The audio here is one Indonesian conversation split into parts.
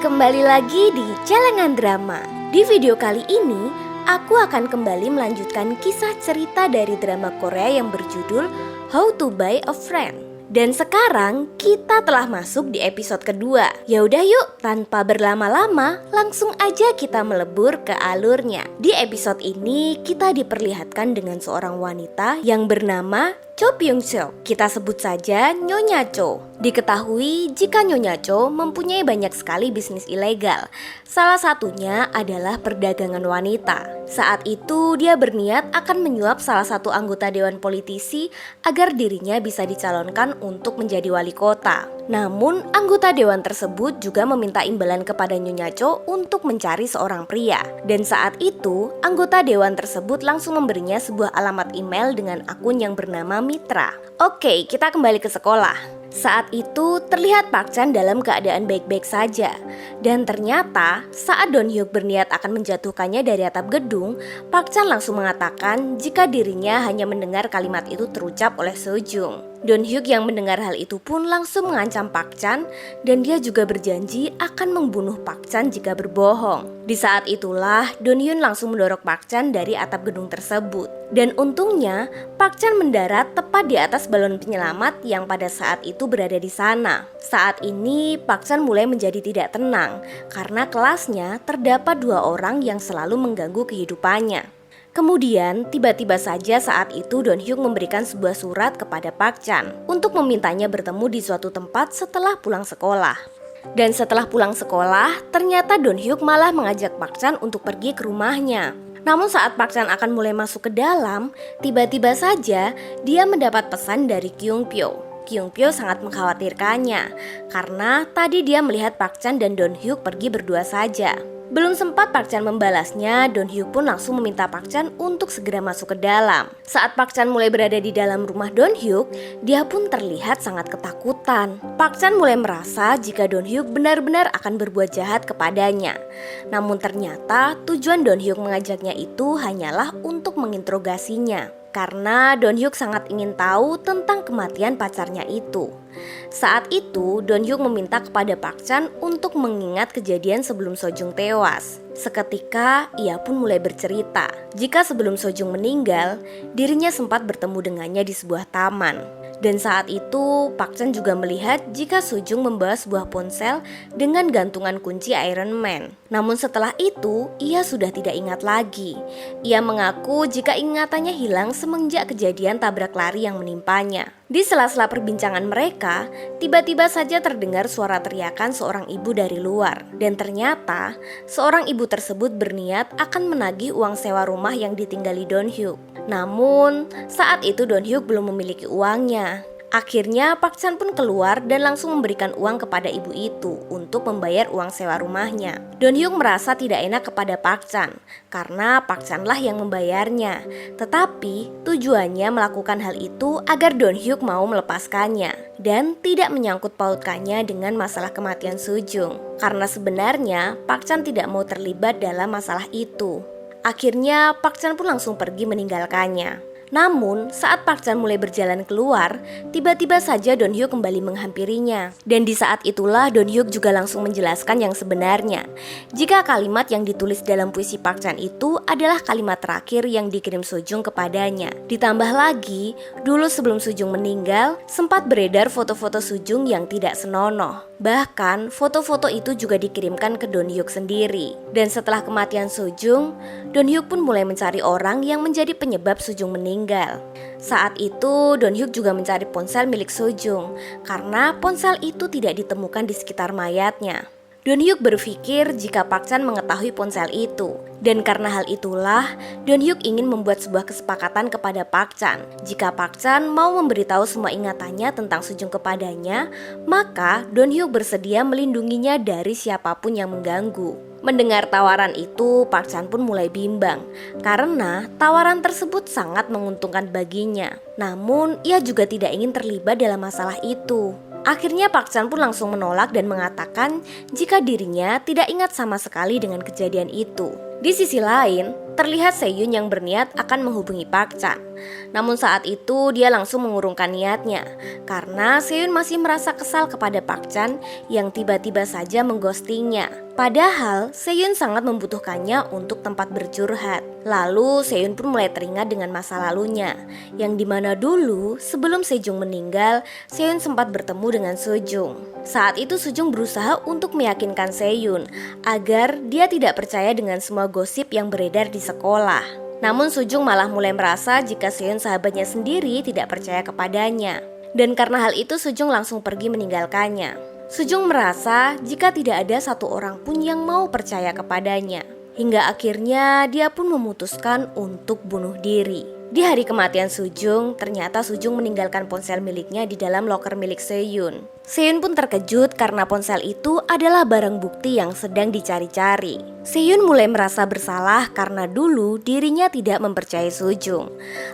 Kembali lagi di Celengan Drama. Di video kali ini, aku akan kembali melanjutkan kisah cerita dari drama Korea yang berjudul How to Buy a Friend. Dan sekarang kita telah masuk di episode kedua. Ya udah yuk, tanpa berlama-lama, langsung aja kita melebur ke alurnya. Di episode ini kita diperlihatkan dengan seorang wanita yang bernama Cho Byung-seok. Kita sebut saja Nyonya Cho. Diketahui jika Nyonya Cho mempunyai banyak sekali bisnis ilegal. Salah satunya adalah perdagangan wanita. Saat itu dia berniat akan menyuap salah satu anggota dewan politisi agar dirinya bisa dicalonkan untuk menjadi wali kota. Namun anggota dewan tersebut juga meminta imbalan kepada Nyonya Cho untuk mencari seorang pria. Dan saat itu anggota dewan tersebut langsung memberinya sebuah alamat email dengan akun yang bernama Mitra. Oke, kita kembali ke sekolah. Saat itu terlihat Park Chan dalam keadaan baik-baik saja. Dan ternyata saat Don Hyuk berniat akan menjatuhkannya dari atap gedung, Park Chan langsung mengatakan jika dirinya hanya mendengar kalimat itu terucap oleh Seo-jung. Don Hyuk yang mendengar hal itu pun langsung mengancam Park Chan dan dia juga berjanji akan membunuh Park Chan jika berbohong. Di saat itulah Don Hyun langsung mendorong Park Chan dari atap gedung tersebut. Dan untungnya Park Chan mendarat tepat di atas balon penyelamat yang pada saat itu berada di sana. Saat ini Park Chan mulai menjadi tidak tenang karena kelasnya terdapat 2 orang yang selalu mengganggu kehidupannya. Kemudian tiba-tiba saja saat itu Don Hyuk memberikan sebuah surat kepada Park Chan untuk memintanya bertemu di suatu tempat setelah pulang sekolah. Dan setelah pulang sekolah, ternyata Don Hyuk malah mengajak Park Chan untuk pergi ke rumahnya. Namun saat Park Chan akan mulai masuk ke dalam, tiba-tiba saja dia mendapat pesan dari Kyung Pyo. Kyung Pyo sangat mengkhawatirkannya karena tadi dia melihat Park Chan dan Don Hyuk pergi berdua saja. Belum sempat Park Chan membalasnya, Don Hyuk pun langsung meminta Park Chan untuk segera masuk ke dalam. Saat Park Chan mulai berada di dalam rumah Don Hyuk, dia pun terlihat sangat ketakutan. Park Chan mulai merasa jika Don Hyuk benar-benar akan berbuat jahat kepadanya. Namun ternyata tujuan Don Hyuk mengajaknya itu hanyalah untuk menginterogasinya. Karena Don Hyuk sangat ingin tahu tentang kematian pacarnya itu. Saat itu Don Hyuk meminta kepada Park Chan untuk mengingat kejadian sebelum Seo-jung tewas. Seketika ia pun mulai bercerita jika sebelum Seo-jung meninggal, dirinya sempat bertemu dengannya di sebuah taman. Dan saat itu Park Chan juga melihat jika Seo-jung membawa sebuah ponsel dengan gantungan kunci Iron Man. Namun setelah itu ia sudah tidak ingat lagi. Ia mengaku jika ingatannya hilang semenjak kejadian tabrak lari yang menimpanya. Di sela-sela perbincangan mereka, tiba-tiba saja terdengar suara teriakan seorang ibu dari luar. Dan ternyata seorang ibu tersebut berniat akan menagih uang sewa rumah yang ditinggali Don Hyuk. Namun saat itu Don Hyuk belum memiliki uangnya. Akhirnya Park Chan pun keluar dan langsung memberikan uang kepada ibu itu untuk membayar uang sewa rumahnya. Don Hyuk merasa tidak enak kepada Park Chan karena Park Chan lah yang membayarnya. Tetapi tujuannya melakukan hal itu agar Don Hyuk mau melepaskannya dan tidak menyangkut pautkannya dengan masalah kematian Seo-jung. Karena sebenarnya Park Chan tidak mau terlibat dalam masalah itu. Akhirnya Park Chan pun langsung pergi meninggalkannya. Namun saat Park Chan mulai berjalan keluar, tiba-tiba saja Don Hyuk kembali menghampirinya. Dan di saat itulah Don Hyuk juga langsung menjelaskan yang sebenarnya. Jika kalimat yang ditulis dalam puisi Park Chan itu adalah kalimat terakhir yang dikirim Seo-jung kepadanya. Ditambah lagi, dulu sebelum Seo-jung meninggal, sempat beredar foto-foto Seo-jung yang tidak senonoh. Bahkan foto-foto itu juga dikirimkan ke Don Hyuk sendiri. Dan setelah kematian Seo-jung, Don Hyuk pun mulai mencari orang yang menjadi penyebab Seo-jung meninggal. Saat itu Don Hyuk juga mencari ponsel milik Seo-jung karena ponsel itu tidak ditemukan di sekitar mayatnya. Don Hyuk berpikir jika Park Chan mengetahui ponsel itu. Dan karena hal itulah Don Hyuk ingin membuat sebuah kesepakatan kepada Park Chan. Jika Park Chan mau memberitahu semua ingatannya tentang Seo-jung kepadanya, maka Don Hyuk bersedia melindunginya dari siapapun yang mengganggu. Mendengar tawaran itu, Park Chan pun mulai bimbang karena tawaran tersebut sangat menguntungkan baginya. Namun ia juga tidak ingin terlibat dalam masalah itu. Akhirnya Park Chan pun langsung menolak dan mengatakan jika dirinya tidak ingat sama sekali dengan kejadian itu. Di sisi lain, terlihat Seyun yang berniat akan menghubungi Park Chan. Namun saat itu dia langsung mengurungkan niatnya karena Seyun masih merasa kesal kepada Park Chan yang tiba-tiba saja mengghostingnya. Padahal Seyun sangat membutuhkannya untuk tempat bercurhat. Lalu Seyun pun mulai teringat dengan masa lalunya, yang dimana dulu sebelum Sejong meninggal, Seyun sempat bertemu dengan Sojung. Saat itu Sojung berusaha untuk meyakinkan Seyun agar dia tidak percaya dengan semua gosip yang beredar di sekolah. Namun Sojung malah mulai merasa jika Seyun sahabatnya sendiri tidak percaya kepadanya. Dan karena hal itu Sojung langsung pergi meninggalkannya. Sojung merasa jika tidak ada satu orang pun yang mau percaya kepadanya. Hingga akhirnya dia pun memutuskan untuk bunuh diri. Di hari kematian Sojung, ternyata Sojung meninggalkan ponsel miliknya di dalam loker milik Seyun. Seyun pun terkejut karena ponsel itu adalah barang bukti yang sedang dicari-cari. Seyun mulai merasa bersalah karena dulu dirinya tidak mempercayai Sojung.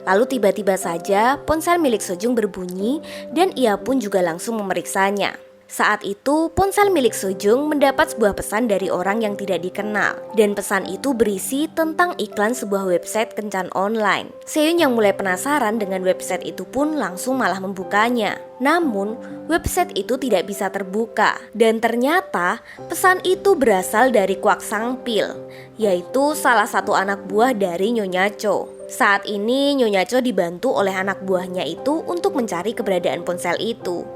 Lalu tiba-tiba saja ponsel milik Sojung berbunyi dan ia pun juga langsung memeriksanya. Saat itu, ponsel milik Sojung mendapat sebuah pesan dari orang yang tidak dikenal. Dan pesan itu berisi tentang iklan sebuah website kencan online. Seyun yang mulai penasaran dengan website itu pun langsung malah membukanya. Namun, website itu tidak bisa terbuka. Dan ternyata, pesan itu berasal dari Kwak Sang Pil, yaitu salah satu anak buah dari Nyonya Cho. Saat ini Nyonya Cho dibantu oleh anak buahnya itu untuk mencari keberadaan ponsel itu.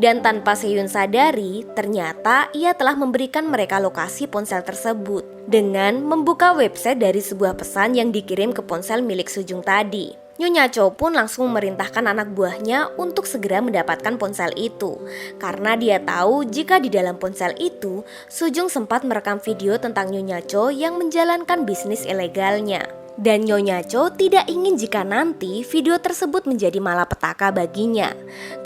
Dan tanpa Seyun sadari, ternyata ia telah memberikan mereka lokasi ponsel tersebut dengan membuka website dari sebuah pesan yang dikirim ke ponsel milik Sojung tadi. Nyonya Cho pun langsung memerintahkan anak buahnya untuk segera mendapatkan ponsel itu karena dia tahu jika di dalam ponsel itu Sojung sempat merekam video tentang Nyonya Cho yang menjalankan bisnis ilegalnya. Dan Nyonya Cho tidak ingin jika nanti video tersebut menjadi malapetaka baginya.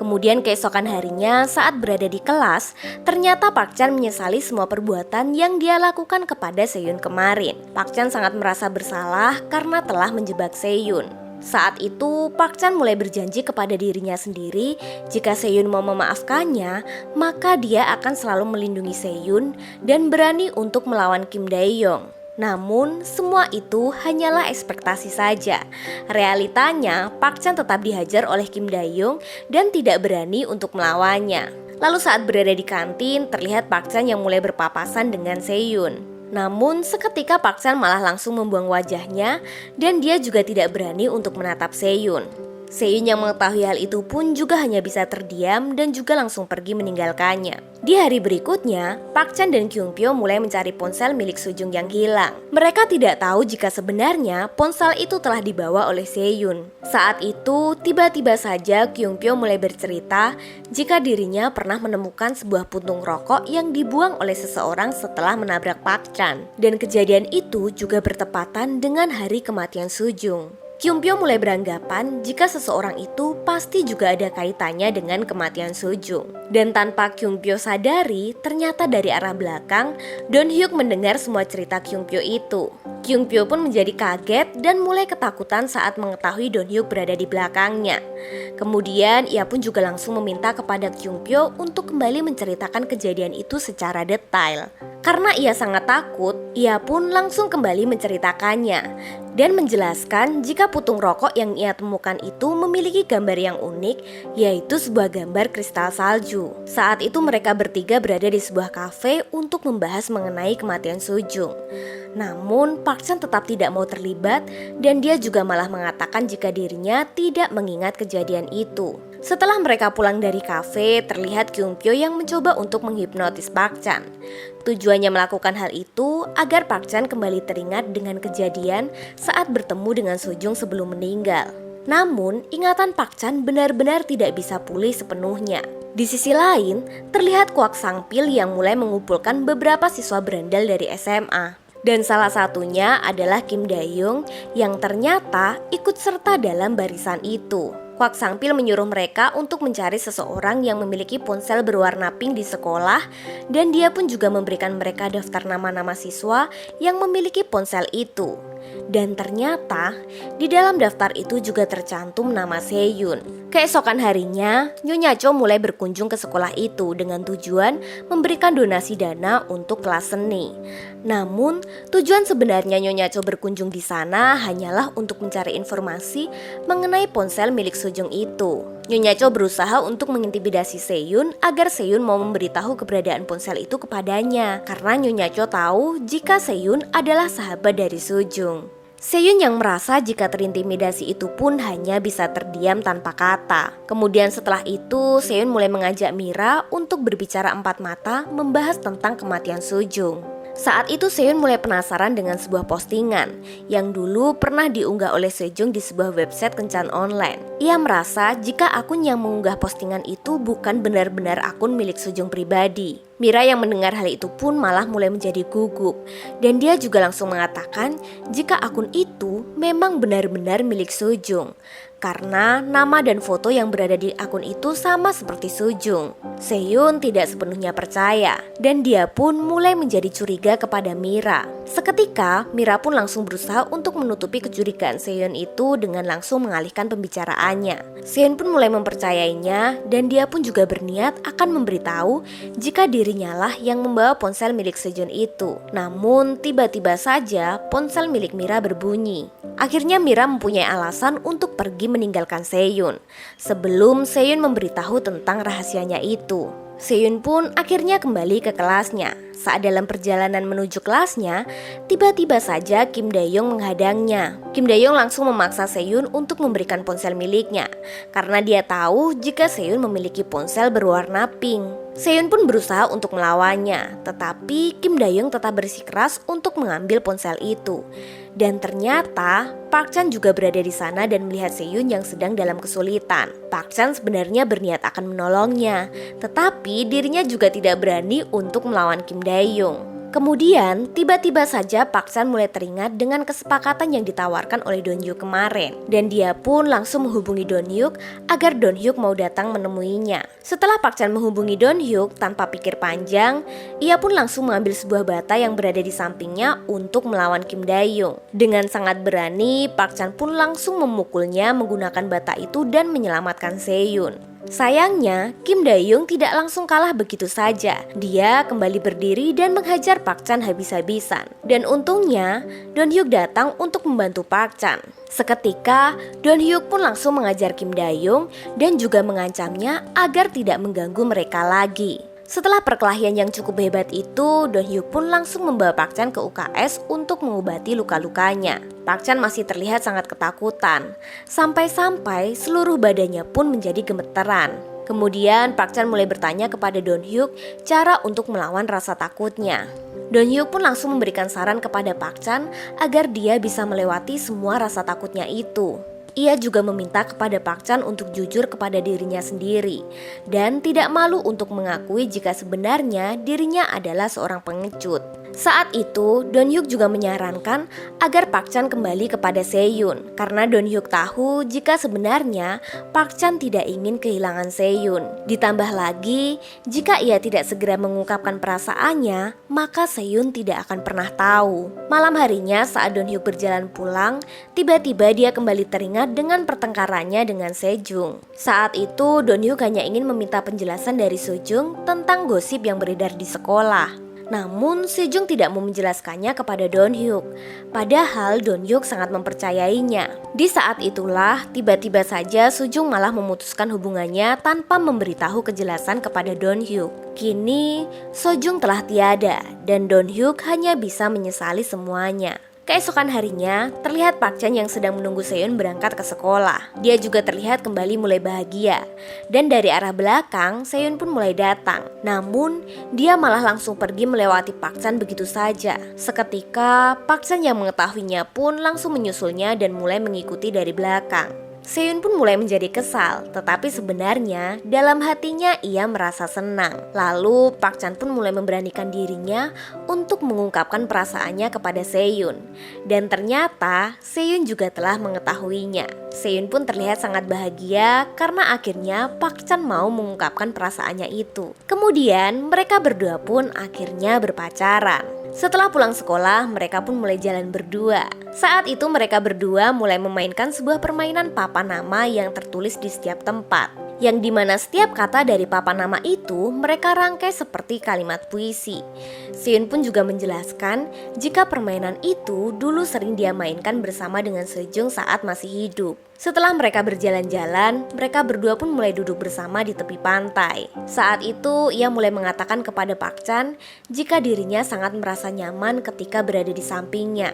Kemudian keesokan harinya saat berada di kelas, ternyata Park Chan menyesali semua perbuatan yang dia lakukan kepada Seyun kemarin. Park Chan sangat merasa bersalah karena telah menjebak Seyun. Saat itu Park Chan mulai berjanji kepada dirinya sendiri jika Seyun mau memaafkannya, maka dia akan selalu melindungi Seyun dan berani untuk melawan Kim Dae-yong. Namun semua itu hanyalah ekspektasi saja. Realitanya Park Chan tetap dihajar oleh Kim Dae-yong dan tidak berani untuk melawannya. Lalu saat berada di kantin terlihat Park Chan yang mulai berpapasan dengan Seyun. Namun seketika Park Chan malah langsung membuang wajahnya dan dia juga tidak berani untuk menatap Seyun. Seyun yang mengetahui hal itu pun juga hanya bisa terdiam dan juga langsung pergi meninggalkannya. Di hari berikutnya, Park Chan dan Kyung Pyo mulai mencari ponsel milik Sojung yang hilang. Mereka tidak tahu jika sebenarnya ponsel itu telah dibawa oleh Seyun. Saat itu, tiba-tiba saja Kyung Pyo mulai bercerita jika dirinya pernah menemukan sebuah puntung rokok yang dibuang oleh seseorang setelah menabrak Park Chan. Dan kejadian itu juga bertepatan dengan hari kematian Sojung. Kyung Pyo mulai beranggapan jika seseorang itu pasti juga ada kaitannya dengan kematian Sojung. Dan tanpa Kyung Pyo sadari, ternyata dari arah belakang, Don Hyuk mendengar semua cerita Kyung Pyo itu. Kyung Pyo pun menjadi kaget dan mulai ketakutan saat mengetahui Don Hyuk berada di belakangnya. Kemudian ia pun juga langsung meminta kepada Kyung Pyo untuk kembali menceritakan kejadian itu secara detail. Karena ia sangat takut, ia pun langsung kembali menceritakannya dan menjelaskan jika putung rokok yang ia temukan itu memiliki gambar yang unik, yaitu sebuah gambar kristal salju. Saat itu mereka bertiga berada di sebuah kafe untuk membahas mengenai kematian Sojung. Namun Park Chan tetap tidak mau terlibat dan dia juga malah mengatakan jika dirinya tidak mengingat kejadian itu. Setelah mereka pulang dari kafe, terlihat Kyung Pyo yang mencoba untuk menghipnotis Park Chan. Tujuannya melakukan hal itu agar Park Chan kembali teringat dengan kejadian saat bertemu dengan Sojung sebelum meninggal. Namun, ingatan Park Chan benar-benar tidak bisa pulih sepenuhnya. Di sisi lain, terlihat Kwak Sang Pil yang mulai mengumpulkan beberapa siswa berandal dari SMA. Dan salah satunya adalah Kim Dae-yong yang ternyata ikut serta dalam barisan itu. Kwak Sangpil menyuruh mereka untuk mencari seseorang yang memiliki ponsel berwarna pink di sekolah, dan dia pun juga memberikan mereka daftar nama-nama siswa yang memiliki ponsel itu. Dan ternyata di dalam daftar itu juga tercantum nama Seyun. Keesokan harinya, Nyonya Cho mulai berkunjung ke sekolah itu dengan tujuan memberikan donasi dana untuk kelas seni. Namun, tujuan sebenarnya Nyonya Cho berkunjung di sana hanyalah untuk mencari informasi mengenai ponsel milik Sojung itu. Nyonya Cho berusaha untuk mengintimidasi Seyun agar Seyun mau memberitahu keberadaan ponsel itu kepadanya, karena Nyonya Cho tahu jika Seyun adalah sahabat dari Sojung. Seyun yang merasa jika terintimidasi itu pun hanya bisa terdiam tanpa kata. Kemudian setelah itu, Seyun mulai mengajak Mira untuk berbicara empat mata membahas tentang kematian Sojung. Saat itu Seyun mulai penasaran dengan sebuah postingan yang dulu pernah diunggah oleh Sejong di sebuah website kencan online. Ia merasa jika akun yang mengunggah postingan itu bukan benar-benar akun milik Sejong pribadi. Mira yang mendengar hal itu pun malah mulai menjadi gugup, dan dia juga langsung mengatakan jika akun itu memang benar-benar milik Sejong, karena nama dan foto yang berada di akun itu sama seperti Sejong. Seyun tidak sepenuhnya percaya, dan dia pun mulai menjadi curiga kepada Mira. Seketika, Mira pun langsung berusaha untuk menutupi kecurigaan Seyun itu dengan langsung mengalihkan pembicaraannya. Seyun pun mulai mempercayainya, dan dia pun juga berniat akan memberitahu jika dirinya lah yang membawa ponsel milik Sejun itu. Namun, tiba-tiba saja ponsel milik Mira berbunyi. Akhirnya Mira mempunyai alasan untuk pergi meninggalkan Seyun sebelum Seyun memberitahu tentang rahasianya itu. Seyun pun akhirnya kembali ke kelasnya. Saat dalam perjalanan menuju kelasnya, tiba-tiba saja Kim Dae-yong menghadangnya. Kim Dae-yong langsung memaksa Seyun untuk memberikan ponsel miliknya, karena dia tahu jika Seyun memiliki ponsel berwarna pink. Seyun pun berusaha untuk melawannya, tetapi Kim Dae-yong tetap bersikeras untuk mengambil ponsel itu. Dan ternyata Park Chan juga berada di sana dan melihat Seyun yang sedang dalam kesulitan. Park Chan sebenarnya berniat akan menolongnya, tetapi dirinya juga tidak berani untuk melawan Kim Dae-yong. Kemudian, tiba-tiba saja Park Chan mulai teringat dengan kesepakatan yang ditawarkan oleh Don Hyuk kemarin. Dan dia pun langsung menghubungi Don Hyuk agar Don Hyuk mau datang menemuinya. Setelah Park Chan menghubungi Don Hyuk tanpa pikir panjang, ia pun langsung mengambil sebuah bata yang berada di sampingnya untuk melawan Kim Dae-yong. Dengan sangat berani, Park Chan pun langsung memukulnya menggunakan bata itu dan menyelamatkan Seyun. Sayangnya, Kim Dae-yong tidak langsung kalah begitu saja. Dia kembali berdiri dan menghajar Park Chan habis-habisan. Dan untungnya, Don Hyuk datang untuk membantu Park Chan. Seketika, Don Hyuk pun langsung mengajar Kim Dae-yong dan juga mengancamnya agar tidak mengganggu mereka lagi. Setelah perkelahian yang cukup hebat itu, Don Hyuk pun langsung membawa Park Chan ke UKS untuk mengobati luka-lukanya. Park Chan masih terlihat sangat ketakutan, sampai-sampai seluruh badannya pun menjadi gemeteran. Kemudian Park Chan mulai bertanya kepada Don Hyuk cara untuk melawan rasa takutnya. Don Hyuk pun langsung memberikan saran kepada Park Chan agar dia bisa melewati semua rasa takutnya itu. Ia juga meminta kepada Park Chan untuk jujur kepada dirinya sendiri dan tidak malu untuk mengakui jika sebenarnya dirinya adalah seorang pengecut. Saat itu, Don Hyuk juga menyarankan agar Park Chan kembali kepada Seyun, karena Don Hyuk tahu jika sebenarnya Park Chan tidak ingin kehilangan Seyun. Ditambah lagi, jika ia tidak segera mengungkapkan perasaannya, maka Seyun tidak akan pernah tahu. Malam harinya saat Don Hyuk berjalan pulang, tiba-tiba dia kembali teringat dengan pertengkarannya dengan Sejong. Saat itu, Don Hyuk hanya ingin meminta penjelasan dari Sejong tentang gosip yang beredar di sekolah. Namun Sejong tidak mau menjelaskannya kepada Don Hyuk, padahal Don Hyuk sangat mempercayainya. Di saat itulah tiba-tiba saja Sejong malah memutuskan hubungannya tanpa memberitahu kejelasan kepada Don Hyuk. Kini Sejong telah tiada dan Don Hyuk hanya bisa menyesali semuanya. Keesokan harinya, terlihat Park Chan yang sedang menunggu Seyun berangkat ke sekolah. Dia juga terlihat kembali mulai bahagia. Dan dari arah belakang, Seyun pun mulai datang. Namun, dia malah langsung pergi melewati Park Chan begitu saja. Seketika, Park Chan yang mengetahuinya pun langsung menyusulnya dan mulai mengikuti dari belakang. Seyun pun mulai menjadi kesal, tetapi sebenarnya dalam hatinya ia merasa senang. Lalu Park Chan pun mulai memberanikan dirinya untuk mengungkapkan perasaannya kepada Seyun. Dan ternyata Seyun juga telah mengetahuinya. Seyun pun terlihat sangat bahagia karena akhirnya Park Chan mau mengungkapkan perasaannya itu. Kemudian mereka berdua pun akhirnya berpacaran. Setelah pulang sekolah, mereka pun mulai jalan berdua. Saat itu mereka berdua mulai memainkan sebuah permainan papan nama yang tertulis di setiap tempat, yang dimana setiap kata dari papan nama itu mereka rangkai seperti kalimat puisi. Seyun pun juga menjelaskan jika permainan itu dulu sering dia mainkan bersama dengan Sejong saat masih hidup. Setelah mereka berjalan-jalan, mereka berdua pun mulai duduk bersama di tepi pantai. Saat itu ia mulai mengatakan kepada Park Chan jika dirinya sangat merasa nyaman ketika berada di sampingnya.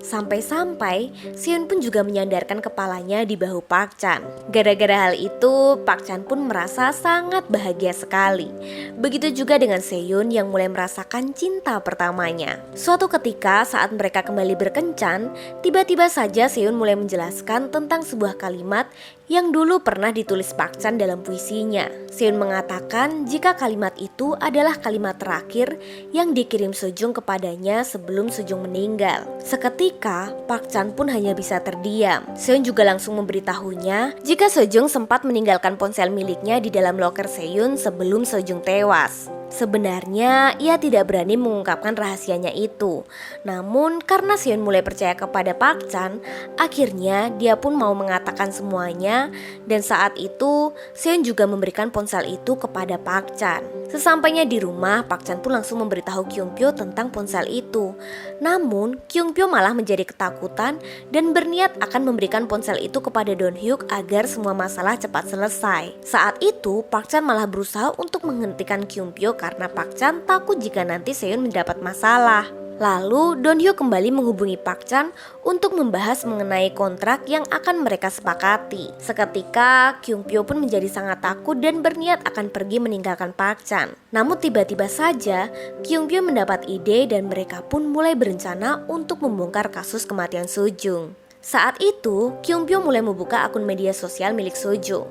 Sampai-sampai Seyun pun juga menyandarkan kepalanya di bahu Park Chan. Gara-gara hal itu, Park Chan pun merasa sangat bahagia sekali. Begitu juga dengan Seyun yang mulai merasakan cinta pertamanya. Suatu ketika saat mereka kembali berkencan, tiba-tiba saja Seyun mulai menjelaskan tentang sebuah kalimat yang dulu pernah ditulis Park Chan dalam puisinya. Seyun mengatakan jika kalimat itu adalah kalimat terakhir yang dikirim Sejong kepadanya sebelum Sejong meninggal. Seketika, Park Chan pun hanya bisa terdiam. Seyun juga langsung memberitahunya jika Sejong sempat meninggalkan ponsel miliknya di dalam loker Seyun sebelum Sejong tewas. Sebenarnya ia tidak berani mengungkapkan rahasianya itu. Namun karena Seyun mulai percaya kepada Park Chan, akhirnya dia pun mau mengatakan semuanya. Dan saat itu Seyun juga memberikan ponsel itu kepada Park Chan. Sesampainya di rumah, Park Chan pun langsung memberitahu Kyung Pyo tentang ponsel itu. Namun Kyung Pyo malah menjadi ketakutan dan berniat akan memberikan ponsel itu kepada Don Hyuk agar semua masalah cepat selesai. Saat itu Park Chan malah berusaha untuk menghentikan Kyung Pyo karena Park Chan takut jika nanti Seyun mendapat masalah. Lalu Don Hyuk kembali menghubungi Park Chan untuk membahas mengenai kontrak yang akan mereka sepakati. Seketika Kyung Pyo pun menjadi sangat takut dan berniat akan pergi meninggalkan Park Chan. Namun tiba-tiba saja Kyung Pyo mendapat ide dan mereka pun mulai berencana untuk membongkar kasus kematian Sejong. Saat itu, Kyung Pyo mulai membuka akun media sosial milik Sejong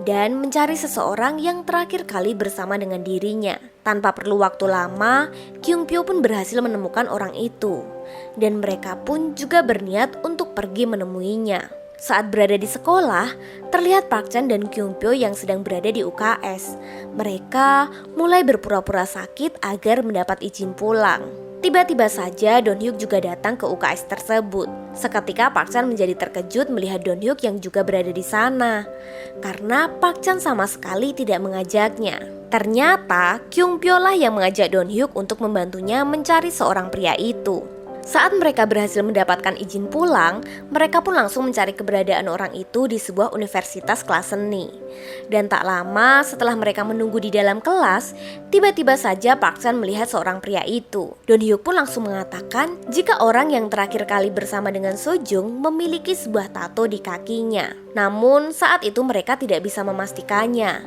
dan mencari seseorang yang terakhir kali bersama dengan dirinya. Tanpa perlu waktu lama, Kyung Pyo pun berhasil menemukan orang itu. Dan mereka pun juga berniat untuk pergi menemuinya. Saat berada di sekolah, terlihat Park Chan dan Kyung Pyo yang sedang berada di UKS. Mereka mulai berpura-pura sakit agar mendapat izin pulang. Tiba-tiba saja Don Hyuk juga datang ke UKS tersebut. Seketika Park Chan menjadi terkejut melihat Don Hyuk yang juga berada di sana. Karena Park Chan sama sekali tidak mengajaknya. Ternyata Kyung Pyo lah yang mengajak Don Hyuk untuk membantunya mencari seorang pria itu. Saat mereka berhasil mendapatkan izin pulang, mereka pun langsung mencari keberadaan orang itu di sebuah universitas kelas seni. Dan tak lama setelah mereka menunggu di dalam kelas, tiba-tiba saja Park Chan melihat seorang pria itu. Don Hyuk pun langsung mengatakan jika orang yang terakhir kali bersama dengan Sejong memiliki sebuah tato di kakinya. Namun saat itu mereka tidak bisa memastikannya,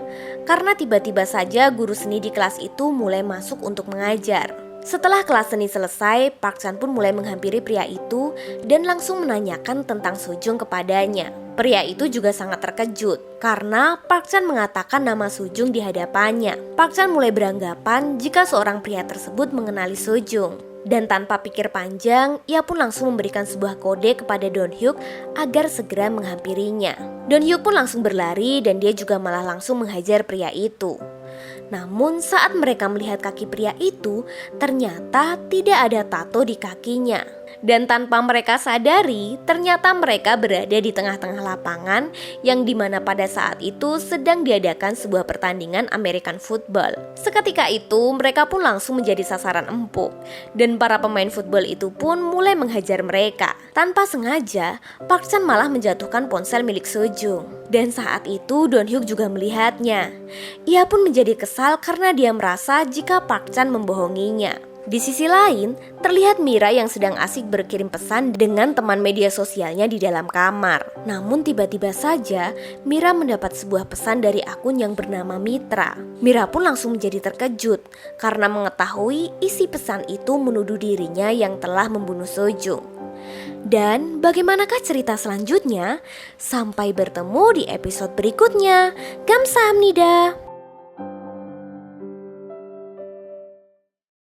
karena tiba-tiba saja guru seni di kelas itu mulai masuk untuk mengajar. Setelah kelas seni selesai, Park Chan pun mulai menghampiri pria itu dan langsung menanyakan tentang Sejong kepadanya. Pria itu juga sangat terkejut karena Park Chan mengatakan nama Sejong di hadapannya. Park Chan mulai beranggapan jika seorang pria tersebut mengenali Sejong. Dan tanpa pikir panjang, ia pun langsung memberikan sebuah kode kepada Don Hyuk agar segera menghampirinya. Don Hyuk pun langsung berlari dan dia juga malah langsung menghajar pria itu. Namun saat mereka melihat kaki pria itu, ternyata tidak ada tato di kakinya. Dan tanpa mereka sadari, ternyata mereka berada di tengah-tengah lapangan yang dimana pada saat itu sedang diadakan sebuah pertandingan American football. Seketika itu, mereka pun langsung menjadi sasaran empuk. Dan para pemain football itu pun mulai menghajar mereka. Tanpa sengaja, Park Chan malah menjatuhkan ponsel milik Sejong. Dan saat itu Don Hyuk juga melihatnya. Ia pun menjadi kesal karena dia merasa jika Park Chan membohonginya. Di sisi lain, terlihat Mira yang sedang asik berkirim pesan dengan teman media sosialnya di dalam kamar. Namun tiba-tiba saja Mira mendapat sebuah pesan dari akun yang bernama Mitra. Mira pun langsung menjadi terkejut karena mengetahui isi pesan itu menuduh dirinya yang telah membunuh Sejong. Dan bagaimanakah cerita selanjutnya? Sampai bertemu di episode berikutnya. Kamsahamnida.